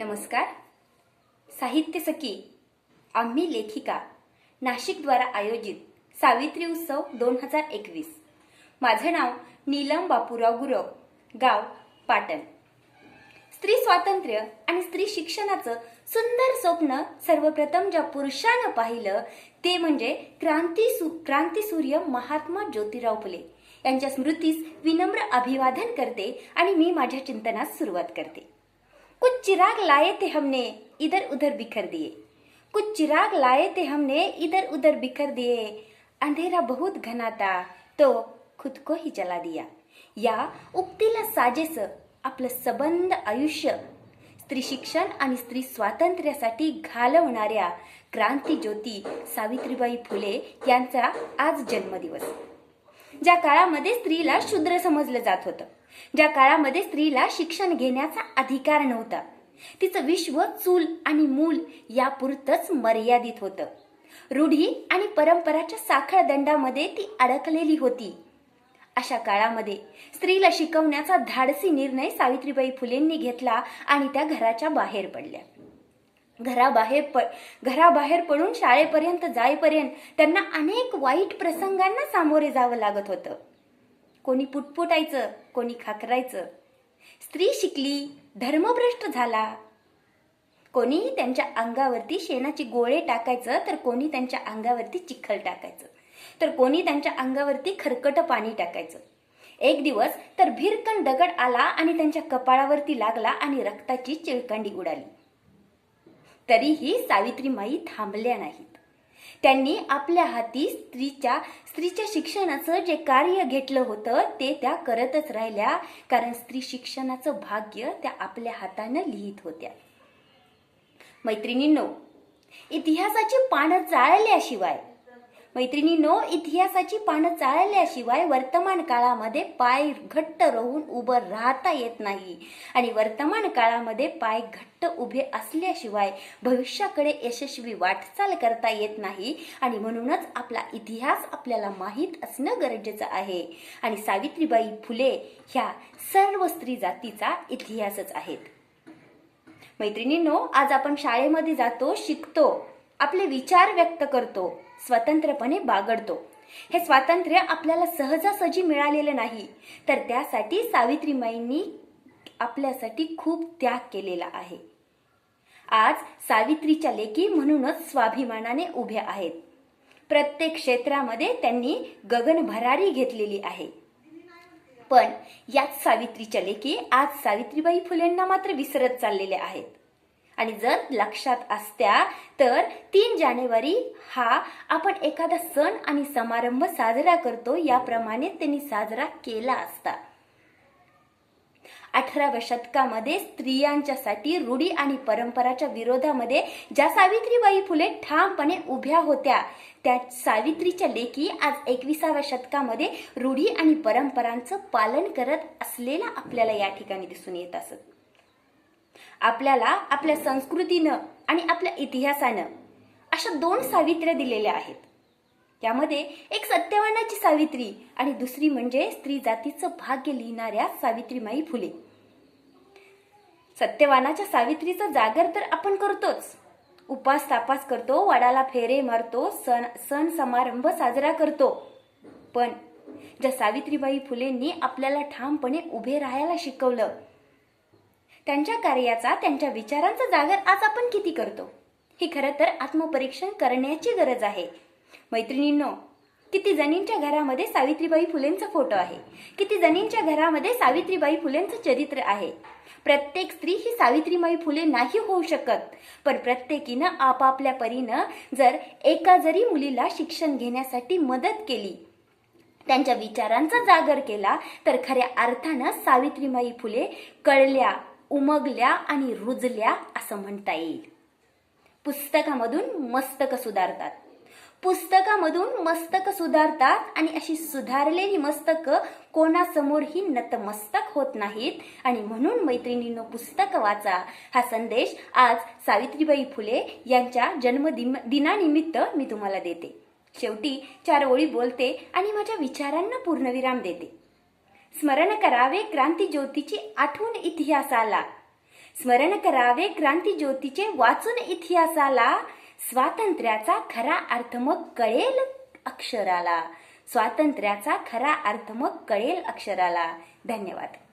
नमस्कार. साहित्य सखी आम्ही लेखिका नाशिक द्वारा आयोजित सावित्री उत्सव 2021. माझं नाव नीलम बापूराव गुरव, गाव पाटण. स्त्री स्वातंत्र्य आणि स्त्री शिक्षणाचं सुंदर स्वप्न सर्वप्रथम ज्या पुरुषानं पाहिलं ते म्हणजे क्रांतीसूर्य महात्मा ज्योतिराव फुले यांच्या स्मृतीस विनम्र अभिवादन करते आणि मी माझ्या चिंतनास सुरुवात करते. कुछ चिराग लाए थे हमने इधर उधर बिखर दिए, कुछ चिराग लाए थे हमने इधर उधर बिखर दिए, अंधेरा बहुत घना था तो खुद को ही जला दिया. या उक्तीला साजेस आपलं सबंध आयुष्य स्त्री शिक्षण आणि स्त्री स्वातंत्र्यासाठी घालवणाऱ्या क्रांती ज्योती सावित्रीबाई फुले यांचा आज जन्मदिवस. ज्या काळामध्ये स्त्रीला शूद्र समजलं जात होतं, ज्या काळामध्ये स्त्रीला शिक्षण घेण्याचा अधिकार नव्हता, तिचं विश्व चूल आणि मूल यापुरतच मर्यादित होतं. रूढी आणि परंपराच्या साखळ दंडामध्ये ती अडकलेली होती. अशा काळामध्ये स्त्रीला शिकवण्याचा धाडसी निर्णय सावित्रीबाई फुलेंनी घेतला आणि त्या घराच्या बाहेर पडल्या. घराबाहेर पडून शाळेपर्यंत जाईपर्यंत त्यांना अनेक वाईट प्रसंगांना सामोरे जावं लागत होतं. कोणी पुटपुटायचं, कोणी खाकरायचं. स्त्री शिकली, धर्मभ्रष्ट झाला. कोणी त्यांच्या अंगावरती शेणाची गोळे टाकायचं, तर कोणी त्यांच्या अंगावरती चिखल टाकायचं, तर कोणी त्यांच्या अंगावरती खरकट पाणी टाकायचं. एक दिवस तर भिरकन दगड आला आणि त्यांच्या कपाळावरती लागला आणि रक्ताची चिळकांडी उडाली. तरीही सावित्रीमाई थांबल्या नाहीत. त्यांनी आपल्या हाती स्त्रीच्या शिक्षणाचं जे कार्य घेतलं होतं ते त्या करतच राहिल्या, कारण स्त्री शिक्षणाचं भाग्य त्या आपल्या हातानं लिहित होत्या. मैत्रिणींनो, इतिहासाची पानं चाळल्याशिवाय वर्तमान काळामध्ये पाय घट्ट रोवून उभं राहता येत नाही आणि वर्तमान काळामध्ये पाय घट्ट उभे असल्याशिवाय भविष्याकडे यशस्वी वाटचाल करता येत नाही. आणि म्हणूनच आपला इतिहास आपल्याला माहीत असणं गरजेचं आहे. आणि सावित्रीबाई फुले ह्या सर्व स्त्री जातीचा इतिहासच आहेत. मैत्रिणींनो, आज आपण शाळेमध्ये जातो, शिकतो, आपले विचार व्यक्त करतो, स्वतंत्रपणे बागडतो. हे स्वातंत्र्य आपल्याला सहजासहजी मिळालेलं नाही, तर त्यासाठी सावित्रीमाईंनी आपल्यासाठी खूप त्याग केलेला आहे. आज सावित्रीच्या लेकी म्हणूनच स्वाभिमानाने उभ्या आहेत. प्रत्येक क्षेत्रामध्ये त्यांनी गगनभरारी घेतलेली आहे. पण याच सावित्रीच्या लेकी आज सावित्रीबाई फुलेंना मात्र विसरत चाललेल्या आहेत. आणि जर लक्षात असत्या तर 3 जानेवारी हा आपण एखादा सण आणि समारंभ साजरा करतो याप्रमाणे त्यांनी साजरा केला असता. 18व्या शतकामध्ये स्त्रियांच्यासाठी रूढी आणि परंपराच्या विरोधामध्ये ज्या सावित्रीबाई फुले ठामपणे उभ्या होत्या, त्या सावित्रीच्या लेकी आज 21व्या शतकामध्ये रूढी आणि परंपरांचं पालन करत असलेला आपल्याला या ठिकाणी दिसून येत असत. आपल्याला आपल्या संस्कृतीनं आणि आपल्या इतिहासानं अशा 2 सावित्र्या दिलेल्या आहेत. त्यामध्ये एक सत्यवानाची सावित्री आणि दुसरी म्हणजे स्त्री जातीचं भाग्य लिहिणाऱ्या सावित्रीमाई फुले. सत्यवानाच्या सावित्रीचा जागर तर आपण करतोच, उपास तापास करतो, वडाला फेरे मारतो, सण समारंभ साजरा करतो. पण ज्या सावित्रीबाई फुलेंनी आपल्याला ठामपणे उभे राहायला शिकवलं, त्यांच्या कार्याचा, त्यांच्या विचारांचा जागर आज आपण किती करतो, हे खरं तर आत्मपरीक्षण करण्याची गरज आहे. मैत्रिणींनो, किती जणींच्या घरामध्ये सावित्रीबाई फुलेंचा फोटो आहे, किती जणींच्या घरामध्ये सावित्रीबाई फुलेंचं चरित्र आहे. प्रत्येक स्त्री ही सावित्रीबाई फुले नाही होऊ शकत, पण प्रत्येकीनं आपापल्या परीनं जर एका जरी मुलीला शिक्षण घेण्यासाठी मदत केली, त्यांच्या विचारांचा जागर केला, तर खऱ्या अर्थानं सावित्रीबाई फुले कळल्या, उमगल्या आणि रुजल्या असं म्हणता येईल. पुस्तकामधून मस्तक सुधारतात आणि अशी सुधारलेली मस्तकं कोणासमोरही नतमस्तक होत नाहीत. आणि म्हणून मैत्रिणींनो, पुस्तक वाचा हा संदेश आज सावित्रीबाई फुले यांच्या जन्मदिनानिमित्त मी तुम्हाला देते. शेवटी 4 ओळी बोलते आणि माझ्या विचारांना पूर्णविराम देते. स्मरण करावे क्रांती ज्योतीची आठवण इतिहासाला, स्मरण करावे क्रांती ज्योतीचे वाचून इतिहासाला, स्वातंत्र्याचा खरा अर्थ मग कळेल अक्षराला. स्वातंत्र्याचा खरा अर्थ मग कळेल अक्षराला. धन्यवाद.